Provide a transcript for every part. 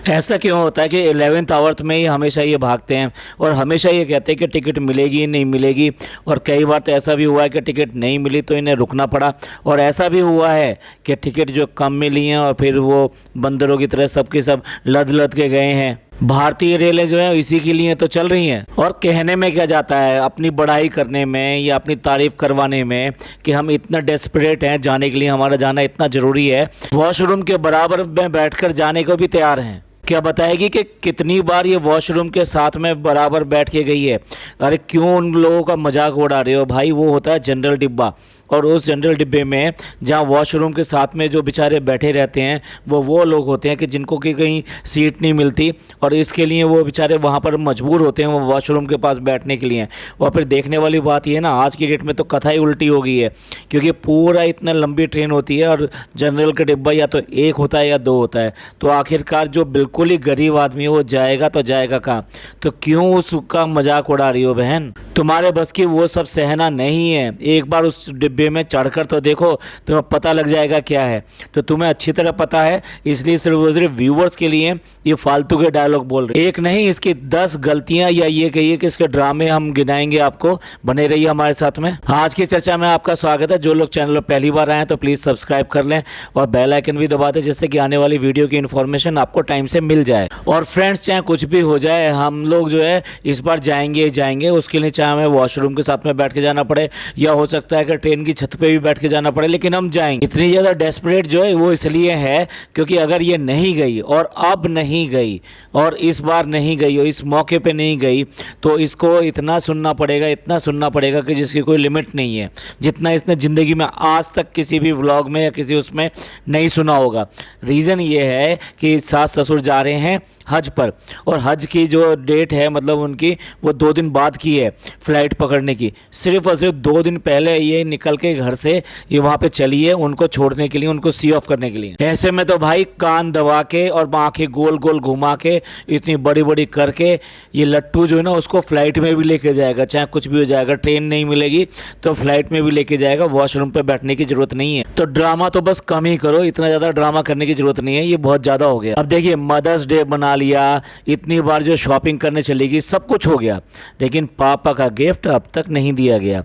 ऐसा क्यों होता है कि 11th आवर्थ में ही हमेशा ये भागते हैं और हमेशा ये कहते हैं कि टिकट मिलेगी नहीं मिलेगी। और कई बार तो ऐसा भी हुआ है कि टिकट नहीं मिली तो इन्हें रुकना पड़ा, और ऐसा भी हुआ है कि टिकट जो कम मिली हैं और फिर वो बंदरों की तरह सबके सब लद लद के गए हैं। भारतीय रेलें जो है इसी के लिए तो चल रही हैं। और कहने में क्या जाता है, अपनी बढ़ाई करने में या अपनी तारीफ करवाने में कि हम इतना डेस्परेट हैं जाने के लिए, हमारा जाना इतना ज़रूरी है, वॉशरूम के बराबर में बैठकर जाने को भी तैयार हैं। क्या बताएगी कि कितनी बार ये वॉशरूम के साथ में बराबर बैठ के गई है। अरे क्यों उन लोगों का मजाक उड़ा रहे हो भाई, वो होता है जनरल डिब्बा, और उस जनरल डिब्बे में जहाँ वॉशरूम के साथ में जो बेचारे बैठे रहते हैं वो लोग होते हैं कि जिनको कि कहीं सीट नहीं मिलती, और इसके लिए वो बेचारे वहाँ पर मजबूर होते हैं वो वॉशरूम के पास बैठने के लिए। और फिर देखने वाली बात ये है ना, आज की डेट में तो कथा ही उल्टी हो गई है, क्योंकि पूरा इतना लंबी ट्रेन होती है और जनरल का डिब्बा या तो एक होता है या दो होता है, तो आखिरकार जो बिल्कुल ही गरीब आदमी है वो जाएगा तो जाएगा कहाँ। तो क्यों उसका मजाक उड़ा रही हो बहन, तुम्हारे बस की वो सब सहना नहीं है। एक बार उस डिब्बे में चढ़कर तो देखो, तुम्हें पता लग जाएगा क्या है। तो तुम्हें अच्छी तरह पता है, इसलिए सिर्फ व्यूवर्स के लिए ये फालतू के डायलॉग बोल रहे। एक नहीं, इसकी 10 गलतियां या ये कहिए कि इसके ड्रामे हम गिनाएंगे आपको। बने रहिए हमारे साथ में। आज की चर्चा में आपका स्वागत है। जो लोग चैनल पर पहली बार आए हैं तो प्लीज़ सब्सक्राइब कर लें और बेल आइकन भी दबा दें, जिससे कि आने वाली वीडियो की इन्फॉर्मेशन आपको टाइम से मिल जाए। और फ्रेंड्स, चाहे कुछ भी हो जाए, हम लोग जो है इस बार जाएंगे, उसके लिए चाहे हमें वॉशरूम के साथ में बैठ के जाना पड़े या हो सकता है कि ट्रेन की छत पे भी बैठ के जाना पड़े, लेकिन हम जाएंगे। इतनी ज़्यादा डेस्परेट जो है वो इसलिए है क्योंकि अगर ये नहीं गई और अब नहीं गई और इस बार नहीं गई और इस मौके पे नहीं गई तो इसको इतना सुनना पड़ेगा कि जिसकी कोई लिमिट नहीं है, जितना इसने ज़िंदगी में आज तक किसी भी व्लॉग में या किसी उसमें नहीं सुना होगा। रीज़न ये है कि सास ससुर जा रहे हैं हज पर, और हज की जो डेट है मतलब उनकी वो 2 दिन बाद की है फ़्लाइट पकड़ने की। सिर्फ और सिर्फ 2 दिन पहले ये निकल के घर से ये वहाँ पे चली है उनको छोड़ने के लिए, उनको सी ऑफ करने के लिए। ऐसे में तो भाई कान दबा के और आँखें गोल गोल घुमा के इतनी बड़ी बड़ी करके ये लट्टू जो है ना उसको फ्लाइट में भी लेके जाएगा, चाहे कुछ भी हो जाएगा। ट्रेन नहीं मिलेगी तो फ्लाइट में भी लेके जाएगा, वॉशरूम पर बैठने की ज़रूरत नहीं है। तो ड्रामा तो बस कम ही करो, इतना ज़्यादा ड्रामा करने की ज़रूरत नहीं है, ये बहुत ज़्यादा हो गया। अब देखिए, मदर्स डे बना लिया, इतनी बार जो शॉपिंग करने चलेगी, सब कुछ हो गया, लेकिन पापा का गिफ्ट अब तक नहीं दिया गया।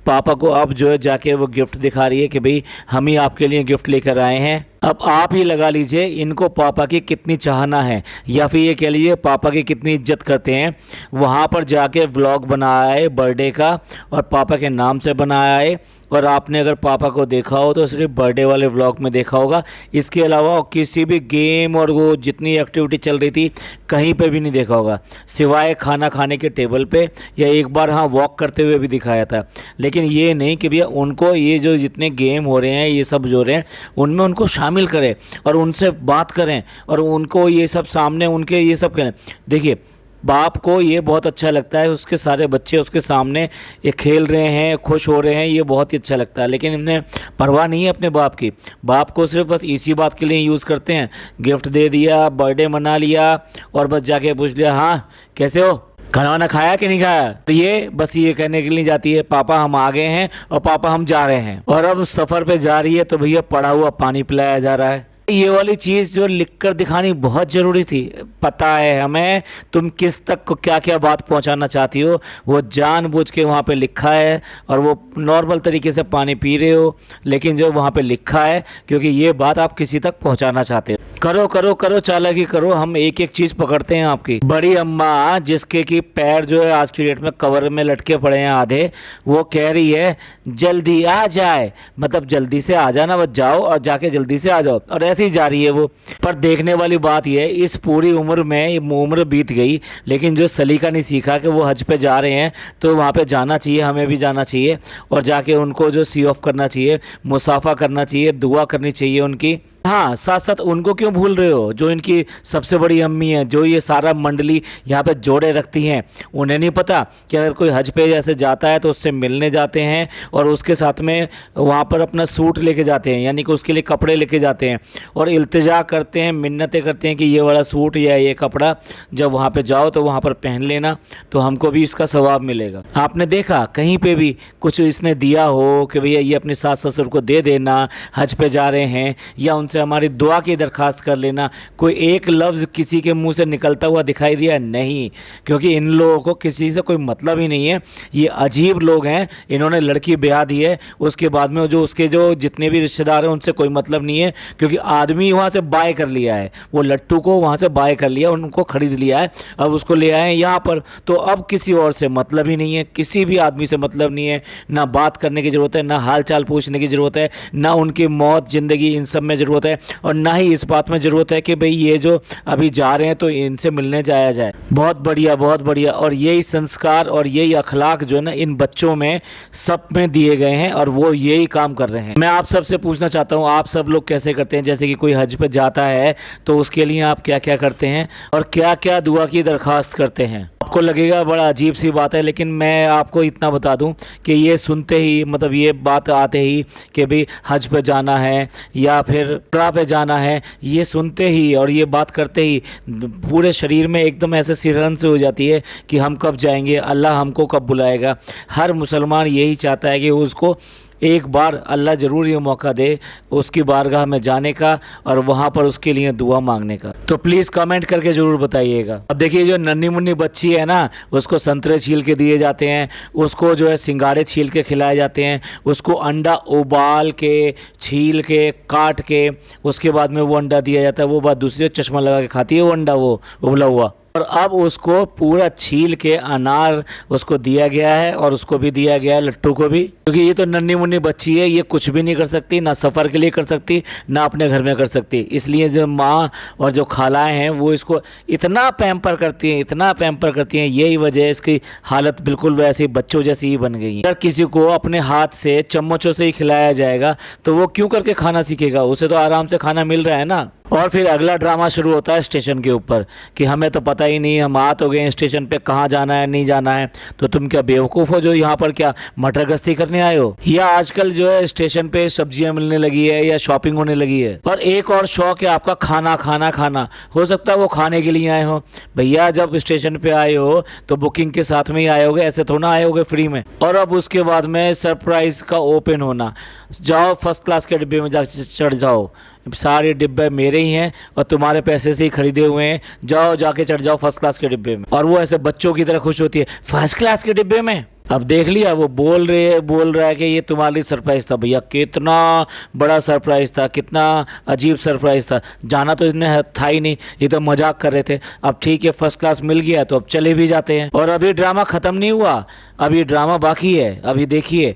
पापा को अब जो है जाके वो गिफ्ट दिखा रही है कि भाई हम ही आपके लिए गिफ्ट लेकर आए हैं। अब आप ही लगा लीजिए इनको पापा की कितनी चाहना है, या फिर ये कह लीजिए पापा की कितनी इज्जत करते हैं। वहाँ पर जाके व्लॉग बनाया है बर्थडे का और पापा के नाम से बनाया है, और आपने अगर पापा को देखा हो तो सिर्फ बर्थडे वाले व्लॉग में देखा होगा, इसके अलावा किसी भी गेम और वो जितनी एक्टिविटी चल रही थी कहीं पे भी नहीं देखा होगा, सिवाय खाना खाने के टेबल पे या एक बार हाँ वॉक करते हुए भी दिखाया था। लेकिन ये नहीं कि भैया उनको ये जो जितने गेम हो रहे हैं ये सब जो रहे हैं उनमें उनको शामिल करें और उनसे बात करें और उनको ये सब सामने उनके ये सब करें। देखिए, बाप को ये बहुत अच्छा लगता है उसके सारे बच्चे उसके सामने ये खेल रहे हैं, खुश हो रहे हैं, ये बहुत ही अच्छा लगता है। लेकिन इन्हें परवाह नहीं है अपने बाप की। बाप को सिर्फ बस इसी बात के लिए यूज़ करते हैं, गिफ्ट दे दिया, बर्थडे मना लिया और बस जाके पूछ लिया हाँ कैसे हो, खाना वाना खाया कि नहीं खाया। तो ये बस ये कहने के लिए जाती है पापा हम आ गए हैं और पापा हम जा रहे हैं। और अब सफ़र पे जा रही है तो भैया पड़ा हुआ पानी पिलाया जा रहा है। ये वाली चीज़ जो लिखकर दिखानी बहुत ज़रूरी थी। पता है हमें तुम किस तक को क्या क्या बात पहुंचाना चाहती हो, वो जानबूझ के वहाँ पे लिखा है और वो नॉर्मल तरीके से पानी पी रहे हो, लेकिन जो वहाँ पे लिखा है क्योंकि ये बात आप किसी तक पहुंचाना चाहते हो। करो करो करो चालाकी करो, हम एक एक चीज़ पकड़ते हैं आपकी। बड़ी अम्मा जिसके कि पैर जो है आज की डेट में कवर में लटके पड़े हैं आधे, वो कह रही है जल्दी आ जाए, मतलब जल्दी से आ जाना, बस जाओ और जाके जल्दी से आ जाओ, और ऐसे ही जा रही है वो। पर देखने वाली बात यह है इस पूरी उम्र में उम्र बीत गई लेकिन जो सलीका नहीं सीखा कि वो हज पे जा रहे हैं तो वहाँ पे जाना चाहिए, हमें भी जाना चाहिए और जाके उनको जो सी ऑफ करना चाहिए, मुसाफा करना चाहिए, दुआ करनी चाहिए उनकी। हाँ, साथ साथ उनको क्यों भूल रहे हो जो इनकी सबसे बड़ी अम्मी है, जो ये सारा मंडली यहाँ पे जोड़े रखती हैं। उन्हें नहीं पता कि अगर कोई हज पे जैसे जाता है तो उससे मिलने जाते हैं और उसके साथ में वहाँ पर अपना सूट लेके जाते हैं, यानी कि उसके लिए कपड़े लेके जाते हैं और इल्तिजा करते हैं, मिन्नतें करते हैं कि ये वाला सूट या ये कपड़ा जब वहाँ पर जाओ तो वहाँ पर पहन लेना तो हमको भी इसका सवाब मिलेगा। आपने देखा कहीं पर भी कुछ इसने दिया हो कि भैया ये अपनी सास ससुर को दे देना, हज पे जा रहे हैं, या उनसे से हमारी दुआ की दरखास्त कर लेना। कोई एक लफ्ज़ किसी के मुंह से निकलता हुआ दिखाई दिया नहीं, क्योंकि इन लोगों को किसी से कोई मतलब ही नहीं है। ये अजीब लोग हैं। इन्होंने लड़की ब्याह दी है, उसके बाद में जो उसके जो जितने भी रिश्तेदार हैं उनसे कोई मतलब नहीं है, क्योंकि आदमी वहाँ से बाय कर लिया है, वो लट्टू को वहाँ से बाय कर लिया, उनको खरीद लिया है, अब उसको ले आए यहाँ पर। तो अब किसी और से मतलब ही नहीं है, किसी भी आदमी से मतलब नहीं है। ना बात करने की ज़रूरत है, ना हाल चाल पूछने की ज़रूरत है, ना उनकी मौत ज़िंदगी इन सब में ज़रूरत है, और ना ही इस बात में ज़रूरत है कि भाई ये जो अभी जा रहे हैं तो इनसे मिलने जाया जाए। बहुत बढ़िया, बहुत बढ़िया। और यही संस्कार और यही अखलाक जो है ना इन बच्चों में सब में दिए गए हैं, और वो यही काम कर रहे हैं। मैं आप सबसे पूछना चाहता हूँ, आप सब लोग कैसे करते हैं? जैसे कि कोई हज पे जाता है तो उसके लिए आप क्या क्या करते हैं और क्या क्या दुआ की दरखास्त करते हैं? आपको लगेगा बड़ा अजीब सी बात है, लेकिन मैं आपको इतना बता दूं कि ये सुनते ही, मतलब ये बात आते ही कि भाई हज पे जाना है या फिर उम्रा पे जाना है, ये सुनते ही और ये बात करते ही पूरे शरीर में एकदम ऐसे सिरहन से हो जाती है कि हम कब जाएंगे, अल्लाह हमको कब बुलाएगा। हर मुसलमान यही चाहता है कि उसको एक बार अल्लाह ज़रूर ये मौका दे उसकी बारगाह में जाने का और वहाँ पर उसके लिए दुआ मांगने का। तो प्लीज़ कमेंट करके ज़रूर बताइएगा। अब देखिए, जो नन्ही मुन्नी बच्ची है ना, उसको संतरे छील के दिए जाते हैं, उसको जो है सिंगाड़े छील के खिलाए जाते हैं, उसको अंडा उबाल के छील के काट के उसके बाद में वो अंडा दिया जाता है। वो बात दूसरी, चश्मा लगा के खाती है वो अंडा, वो उबला हुआ। और अब उसको पूरा छील के अनार उसको दिया गया है, और उसको भी दिया गया है लट्टू को भी, क्योंकि ये तो नन्ही मुन्नी बच्ची है, ये कुछ भी नहीं कर सकती, ना सफ़र के लिए कर सकती, ना अपने घर में कर सकती। इसलिए जो माँ और जो खालाएँ हैं वो इसको इतना पैम्पर करती हैं, इतना पैम्पर करती हैं, यही वजह है इसकी हालत बिल्कुल वैसे बच्चों जैसी ही बन गई है। अगर किसी को अपने हाथ से चम्मचों से ही खिलाया जाएगा तो वो क्यों करके खाना सीखेगा? उसे तो आराम से खाना मिल रहा है ना। और फिर अगला ड्रामा शुरू होता है स्टेशन के ऊपर कि हमें तो पता ही नहीं, हम आ तो गए स्टेशन पे, कहाँ जाना है नहीं जाना है। तो तुम क्या बेवकूफ़ हो जो यहाँ पर क्या मटर गश्ती करने आए हो? या आजकल जो है स्टेशन पे सब्जियां मिलने लगी है या शॉपिंग होने लगी है। और एक और शौक है आपका, खाना खाना खाना। हो सकता है वो खाने के लिए आए हो। भैया जब स्टेशन पे आए हो तो बुकिंग के साथ में ही आए होगे, ऐसे थोड़ा आए होगे फ्री में। और अब उसके बाद में सरप्राइज का ओपन होना, जाओ फर्स्ट क्लास के डिब्बे में जा चढ़ जाओ, सारे डिब्बे मेरे ही हैं और तुम्हारे पैसे से ही खरीदे हुए हैं, जाओ जाके चढ़ जाओ फर्स्ट क्लास के डिब्बे में। और वो ऐसे बच्चों की तरह खुश होती है, फर्स्ट क्लास के डिब्बे में। अब देख लिया, वो बोल रहा है कि ये तुम्हारे लिए सरप्राइज था। भैया कितना बड़ा सरप्राइज था, कितना अजीब सरप्राइज था। जाना तो इतने था ही नहीं, ये तो मजाक कर रहे थे। अब ठीक है फर्स्ट क्लास मिल गया तो अब चले भी जाते हैं। और अभी ड्रामा ख़त्म नहीं हुआ, अभी ड्रामा बाकी है। अभी देखिए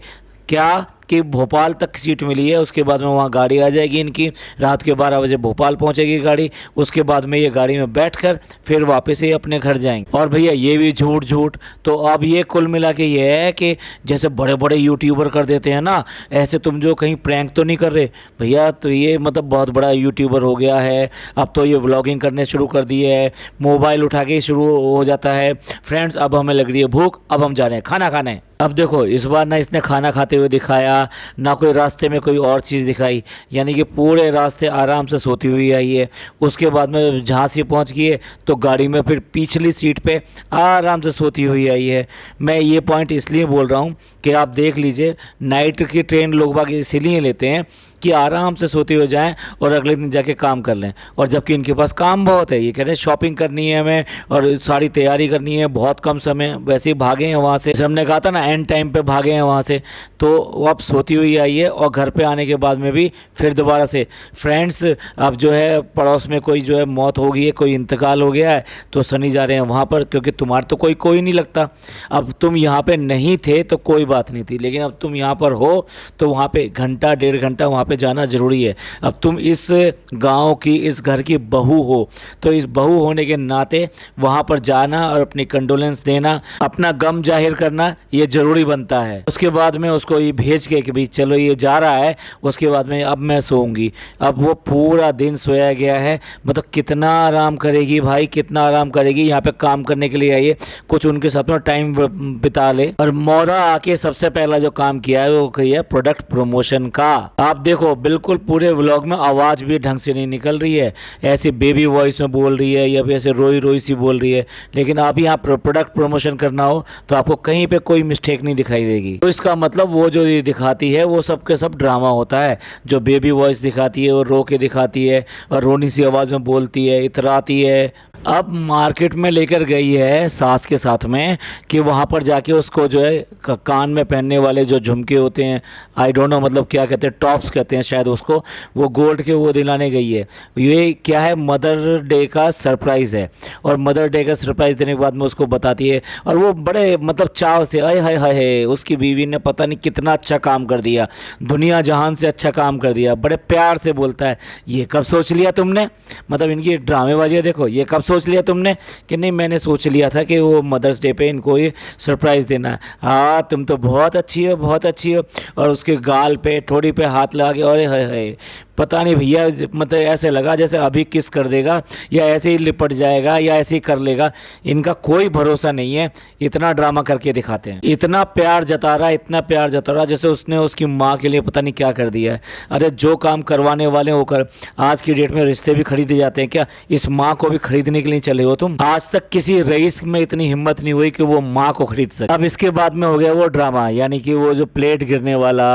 क्या कि भोपाल तक सीट मिली है, उसके बाद में वहाँ गाड़ी आ जाएगी इनकी, रात के 12 बजे भोपाल पहुँचेगी गाड़ी। उसके बाद में ये गाड़ी में बैठकर फिर वापस ही अपने घर जाएंगे। और भैया ये भी झूठ झूठ। तो अब ये कुल मिला के ये है कि जैसे बड़े बड़े यूट्यूबर कर देते हैं ना, ऐसे तुम जो कहीं प्रैंक तो नहीं कर रहे भैया। तो ये मतलब बहुत बड़ा यूट्यूबर हो गया है, अब तो ये व्लॉगिंग करने शुरू कर दिए है, मोबाइल उठा के शुरू हो जाता है, फ्रेंड्स अब हमें लग रही है भूख, अब हम जा रहे हैं खाना खाने। अब देखो इस बार ना इसने खाना खाते हुए दिखाया, ना कोई रास्ते में कोई और चीज़ दिखाई, यानी कि पूरे रास्ते आराम से सोती हुई आई है। उसके बाद में झांसी पहुंच गई है तो गाड़ी में फिर पिछली सीट पे आराम से सोती हुई आई है। मैं ये पॉइंट इसलिए बोल रहा हूँ कि आप देख लीजिए, नाइट की ट्रेन लोग बाग इसीलिए लेते हैं कि आराम से सोते हुए जाएं और अगले दिन जाके काम कर लें। और जबकि इनके पास काम बहुत है, ये कह रहे हैं शॉपिंग करनी है हमें और सारी तैयारी करनी है, बहुत कम समय, वैसे ही भागे हैं वहाँ से। हमने कहा था ना एंड टाइम पे भागे हैं वहाँ से, तो वो अब सोती हुई आई है। और घर पे आने के बाद में भी फिर दोबारा से फ्रेंड्स, अब जो है पड़ोस में कोई जो है मौत हो गई है, कोई इंतकाल हो गया है, तो सनी जा रहे हैं वहाँ पर, क्योंकि तुम्हारा तो कोई नहीं लगता। अब तुम यहाँ पर नहीं थे तो कोई बात नहीं थी, लेकिन अब तुम यहाँ पर हो तो वहाँ पर घंटा 1.5 घंटा वहाँ पे जाना ज़रूरी है। अब तुम इस गांव की, इस घर की बहू हो, तो इस बहू होने के नाते वहाँ पर जाना और अपनी कंडोलेंस देना, अपना गम जाहिर करना ये ज़रूरी बनता है। उसके बाद में उसको ये भेज के कि भाई चलो ये जा रहा है, उसके बाद में अब मैं सोऊंगी। अब वो पूरा दिन सोया गया है, मतलब कितना आराम करेगी भाई, कितना आराम करेगी। यहाँ पे काम करने के लिए आई है, कुछ उनके साथ में टाइम बिता ले। और मौरा आके सबसे पहला जो काम किया है वो किया प्रोडक्ट प्रमोशन का। आप देखो देखो बिल्कुल पूरे व्लॉग में आवाज़ भी ढंग से नहीं निकल रही है, ऐसे बेबी वॉइस में बोल रही है या फिर ऐसे रोई रोई सी बोल रही है। लेकिन आप यहाँ प्रोडक्ट प्रमोशन करना हो तो आपको कहीं पे कोई मिस्टेक नहीं दिखाई देगी। तो इसका मतलब वो जो ये दिखाती है वो सब के सब ड्रामा होता है। जो बेबी वॉइस दिखाती है वो रो के दिखाती है और रोनी सी आवाज़ में बोलती है, इतराती है। अब मार्केट में लेकर गई है सास के साथ में कि वहाँ पर जाके उसको जो है कान में पहनने वाले जो झुमके होते हैं, आई डोंट नो मतलब क्या कहते हैं, टॉप्स कहते हैं शायद उसको, वो गोल्ड के वो दिलाने गई है। ये क्या है, मदर डे का सरप्राइज़ है। और मदर डे का सरप्राइज़ देने के बाद में उसको बताती है और वो बड़े मतलब चाव से, अय हाय हाय, उसकी बीवी ने पता नहीं कितना अच्छा काम कर दिया, दुनिया जहान से अच्छा काम कर दिया, बड़े प्यार से बोलता है। ये कब सोच लिया तुमने, मतलब इनकी ड्रामेबाजी देखो, ये कब सोच लिया तुमने कि नहीं मैंने सोच लिया था कि वो मदर्स डे पे इनको ये सरप्राइज़ देना है। हाँ तुम तो बहुत अच्छी हो, बहुत अच्छी हो। और उसके गाल पे ठोड़ी पे हाथ लगा के, अरे हाय हाय, पता नहीं भैया, मतलब ऐसे लगा जैसे अभी किस कर देगा या ऐसे ही लिपट जाएगा या ऐसे ही कर लेगा। इनका कोई भरोसा नहीं है, इतना ड्रामा करके दिखाते हैं। इतना प्यार जता रहा, इतना प्यार जता रहा जैसे उसने उसकी माँ के लिए पता नहीं क्या कर दिया है। अरे जो काम करवाने वाले होकर आज की डेट में रिश्ते भी खरीदे जाते हैं क्या, इस माँ को भी खरीदने के लिए चले हो तुम? आज तक किसी रईस में इतनी हिम्मत नहीं हुई कि वो माँ को खरीद सके। अब इसके बाद में हो गया वो ड्रामा, यानी कि वो जो प्लेट गिरने वाला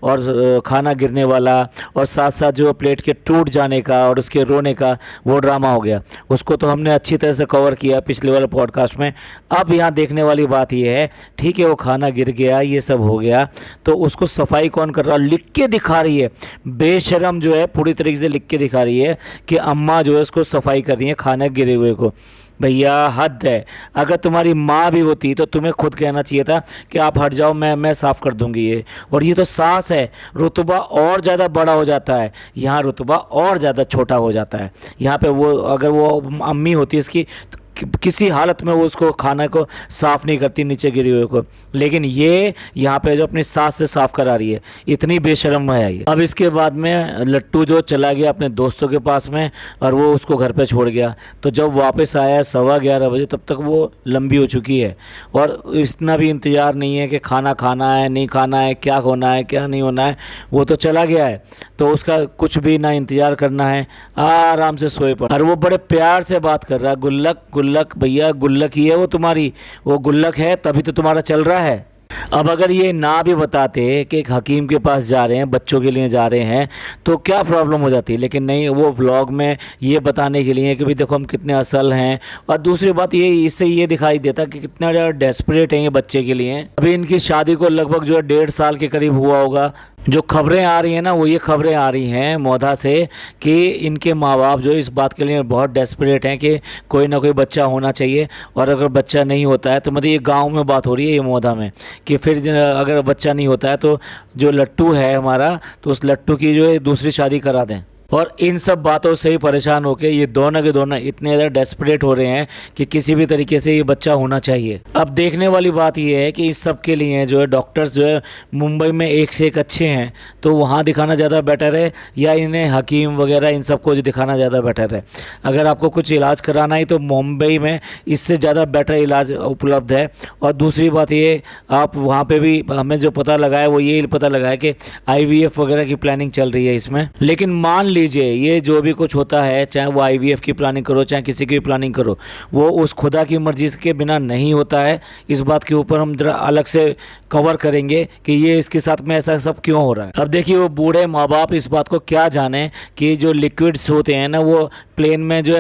और खाना गिरने वाला और साथ साथ जो प्लेट के टूट जाने का और उसके रोने का वो ड्रामा हो गया। उसको तो हमने अच्छी तरह से कवर किया पिछले वाले पॉडकास्ट में। अब यहाँ देखने वाली बात ये है, ठीक है वो खाना गिर गया, ये सब हो गया, तो उसको सफाई कौन कर रहा है? लिख के दिखा रही है, बेशरम जो है पूरी तरीके से लिख के दिखा रही है कि अम्मा जो है उसको सफाई कर रही है खाने गिरे हुए को। भैया हद है। अगर तुम्हारी माँ भी होती तो तुम्हें खुद कहना चाहिए था कि आप हट जाओ, मैं साफ़ कर दूंगी ये। और ये तो सास है, रुतबा और ज़्यादा बड़ा हो जाता है, यहाँ रुतबा और ज़्यादा छोटा हो जाता है। यहाँ पे वो अगर वो अम्मी होती है इसकी तो किसी हालत में वो उसको खाना को साफ़ नहीं करती नीचे गिरे हुए को, लेकिन ये यहाँ पे जो अपनी सास से साफ़ करा रही है, इतनी बेशर्म है ये। अब इसके बाद में लट्टू जो चला गया अपने दोस्तों के पास में और वो उसको घर पे छोड़ गया। तो जब वापस आया 11:15 बजे, तब तक वो लंबी हो चुकी है और इतना भी इंतज़ार नहीं है कि खाना खाना है नहीं खाना है, क्या होना है क्या नहीं होना है, वो तो चला गया है। तो उसका कुछ भी ना इंतज़ार करना है, आराम से सोए पड़। और वो बड़े प्यार से बात कर रहा है, गुल्लक गुल्लक भैया, गुल्लक ही है वो तुम्हारी, वो गुल्लक है तभी तो तुम्हारा चल रहा है। अब अगर ये ना भी बताते कि एक हकीम के पास जा रहे हैं, बच्चों के लिए जा रहे हैं, तो क्या प्रॉब्लम हो जाती, लेकिन नहीं, वो व्लॉग में ये बताने के लिए कि भाई देखो हम कितने असल हैं। और दूसरी बात ये, इससे ये दिखाई देता कि कितना ज़्यादा डेस्परेट हैं ये बच्चे के लिए। अभी इनकी शादी को लगभग जो है 1.5 साल के करीब हुआ होगा। जो खबरें आ रही हैं ना, वो ये खबरें आ रही हैं मोधा से कि इनके माँ बाप जो इस बात के लिए बहुत डेस्परेट हैं कि कोई ना कोई बच्चा होना चाहिए, और अगर बच्चा नहीं होता है तो मतलब ये गांव में बात हो रही है ये मोधा में, कि फिर अगर बच्चा नहीं होता है तो जो लट्टू है हमारा, तो उस लट्टू की जो है दूसरी शादी करा दें। और इन सब बातों से ही परेशान होकर ये दोनों के दोनों इतने ज़्यादा डेस्परेट हो रहे हैं कि किसी भी तरीके से ये बच्चा होना चाहिए। अब देखने वाली बात ये है कि इस सब के लिए जो है डॉक्टर्स जो है मुंबई में एक से एक अच्छे हैं, तो वहाँ दिखाना ज़्यादा बेटर है या इन्हें हकीम वगैरह इन सबको जो दिखाना ज़्यादा बेटर है। अगर आपको कुछ इलाज कराना है तो मुंबई में इससे ज़्यादा बेटर इलाज उपलब्ध है। और दूसरी बात ये, आप वहाँ पर भी हमें जो पता लगा है वो ये पता लगा है कि IVF वगैरह की प्लानिंग चल रही है इसमें। लेकिन मान लीजिए ये जो भी कुछ होता है, चाहे वो IVF की प्लानिंग करो चाहे किसी की भी प्लानिंग करो, वो उस खुदा की मर्जी के बिना नहीं होता है। इस बात के ऊपर हम जरा अलग से कवर करेंगे कि ये इसके साथ में ऐसा सब क्यों हो रहा है। अब देखिए वो बूढ़े माँ बाप इस बात को क्या जाने कि जो लिक्विड्स होते हैं ना वो प्लेन में जो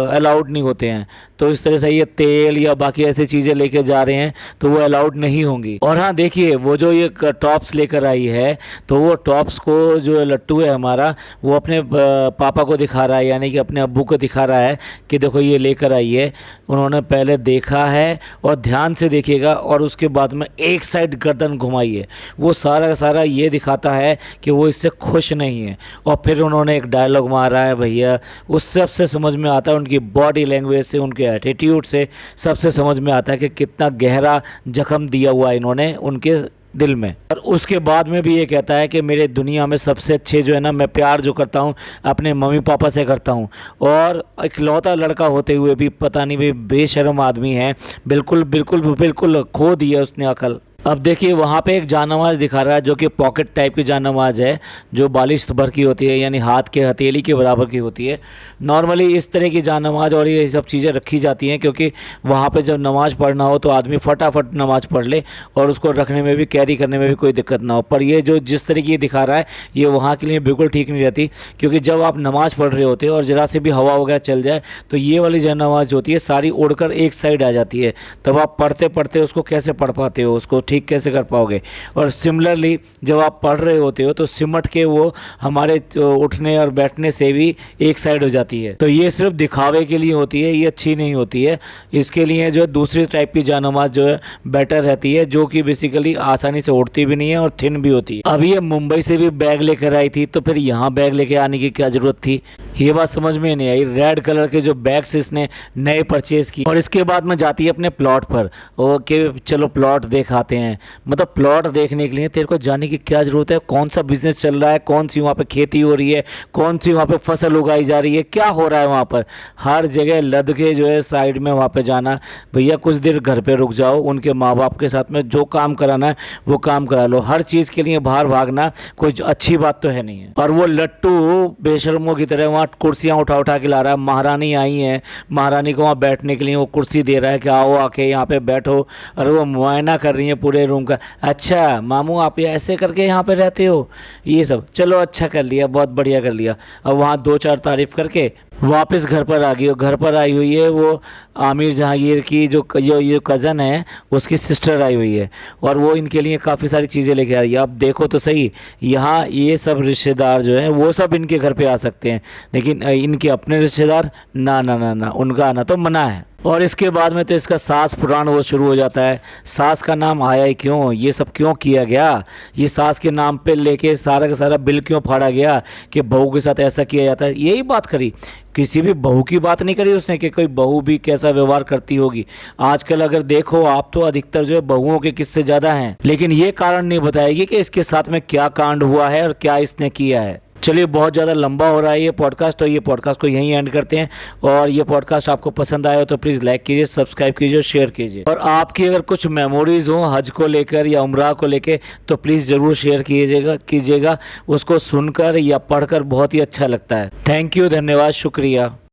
अलाउड नहीं होते हैं, तो इस तरह से ये तेल या बाकी ऐसी चीज़ें लेके जा रहे हैं तो वो अलाउड नहीं होंगी। और हाँ देखिए वो जो ये टॉप्स लेकर आई है, तो वो टॉप्स को जो लट्टू है हमारा वो अपने पापा को दिखा रहा है, यानी कि अपने अब्बू को दिखा रहा है कि देखो ये लेकर आई है। उन्होंने पहले देखा है और ध्यान से देखिएगा और उसके बाद में एक साइड गर्दन घुमाई है, वो सारा का सारा ये दिखाता है कि वो इससे खुश नहीं है। और फिर उन्होंने एक डायलॉग मारा है भैया, उस सबसे समझ में आता है, उनकी बॉडी लैंग्वेज से, उनके एटीट्यूड से सबसे समझ में आता है कि कितना गहरा जख्म दिया हुआ है इन्होंने उनके दिल में। और उसके बाद में भी ये कहता है कि मेरे दुनिया में सबसे अच्छे जो है ना, मैं प्यार जो करता हूँ अपने मम्मी पापा से करता हूँ। और इकलौता लड़का होते हुए भी पता नहीं भाई बेशर्म आदमी है, बिल्कुल बिल्कुल बिल्कुल खो दिया उसने अकल। अब देखिए वहाँ पे एक जानमाज़ दिखा रहा है जो कि पॉकेट टाइप की जानमाज़ है, जो बालिश भर की होती है, यानी हाथ के हथेली के बराबर की होती है। नॉर्मली इस तरह की जानमाज़ और ये सब चीज़ें रखी जाती हैं क्योंकि वहाँ पे जब नमाज़ पढ़ना हो तो आदमी फटाफट नमाज़ पढ़ ले और उसको रखने में भी, कैरी करने में भी कोई दिक्कत ना हो। पर ये जो जिस तरह की ये दिखा रहा है ये वहाँ के लिए बिल्कुल ठीक नहीं रहती, क्योंकि जब आप नमाज़ पढ़ रहे होते हो और ज़रा से भी हवा वगैरह चल जाए तो ये वाली जानमाज़ होती है सारी उड़कर एक साइड आ जाती है। तब आप पढ़ते पढ़ते उसको कैसे पढ़ पाते हो, उसको ठीक कैसे कर पाओगे। और सिमिलरली जब आप पढ़ रहे होते हो तो सिमट के वो हमारे उठने और बैठने से भी एक साइड हो जाती है। तो ये सिर्फ दिखावे के लिए होती है, ये अच्छी नहीं होती है। इसके लिए जो है दूसरी टाइप की जानमाज़ जो है बेटर रहती है, जो कि बेसिकली आसानी से उड़ती भी नहीं है और थिन भी होती है। अभी ये मुंबई से भी बैग लेकर आई थी तो फिर यहाँ बैग लेके आने की क्या जरूरत थी, ये बात समझ में नहीं आई। रेड कलर के जो बैग्स इसने नए परचेज की और इसके बाद में जाती है अपने प्लॉट पर, ओके चलो प्लॉट दिखाते हैं। मतलब प्लॉट देखने के लिए तेरे को जाने की क्या ज़रूरत है, कौन सा बिजनेस चल रहा है, कौन सी वहाँ पे खेती हो रही है, कौन सी वहाँ पे फसल उगाई जा रही है, क्या हो रहा है वहाँ पर। हर जगह लद के जो है साइड में वहाँ पे जाना, भैया कुछ देर घर पे रुक जाओ, उनके माँ बाप के साथ में जो काम कराना है वो काम करा लो। हर चीज़ के लिए बाहर भागना कोई अच्छी बात तो है नहीं है। और वो लट्टू बेशर्मों की तरह वहाँ कुर्सियाँ उठा उठा के ला रहा है। महारानी आई हैं, महारानी को वहाँ बैठने के लिए वो कुर्सी दे रहा है कि आओ आके यहाँ पे बैठो, और वो मुआयना कर रही है पूरे रूम का। अच्छा मामू आप ये ऐसे करके यहाँ पे रहते हो, ये सब चलो अच्छा कर लिया, बहुत बढ़िया कर लिया। अब वहाँ दो चार तारीफ़ करके वापस घर पर आ गई। और घर पर आई हुई है वो आमिर जहांगीर की जो ये कज़न है, उसकी सिस्टर आई हुई है और वो इनके लिए काफ़ी सारी चीज़ें लेके आ रही है। अब देखो तो सही, यहाँ ये सब रिश्तेदार जो हैं वो सब इनके घर पे आ सकते हैं, लेकिन इनके अपने रिश्तेदार ना ना ना ना, उनका आना तो मना है। और इसके बाद में तो इसका सास पुराण वो शुरू हो जाता है। सास का नाम आया ही क्यों, ये सब क्यों किया गया, ये सास के नाम पे लेके सारा का सारा बिल क्यों फाड़ा गया कि बहू के साथ ऐसा किया जाता है। यही बात करी, किसी भी बहू की बात नहीं करी उसने कि कोई बहू भी कैसा व्यवहार करती होगी। आजकल अगर देखो आप तो अधिकतर जो है बहुओं के किस्से ज़्यादा हैं, लेकिन ये कारण नहीं बताएगी कि इसके साथ में क्या कांड हुआ है और क्या इसने किया है। चलिए बहुत ज़्यादा लंबा हो रहा है ये पॉडकास्ट, तो ये पॉडकास्ट को यहीं एंड करते हैं। और ये पॉडकास्ट आपको पसंद आया हो तो प्लीज़ लाइक कीजिए, सब्सक्राइब कीजिए, शेयर कीजिए। और आपकी अगर कुछ मेमोरीज़ हो हज को लेकर या उम्रा को लेकर तो प्लीज़ ज़रूर शेयर कीजिएगा। उसको सुनकर या पढ़कर बहुत ही अच्छा लगता है। थैंक यू, धन्यवाद, शुक्रिया।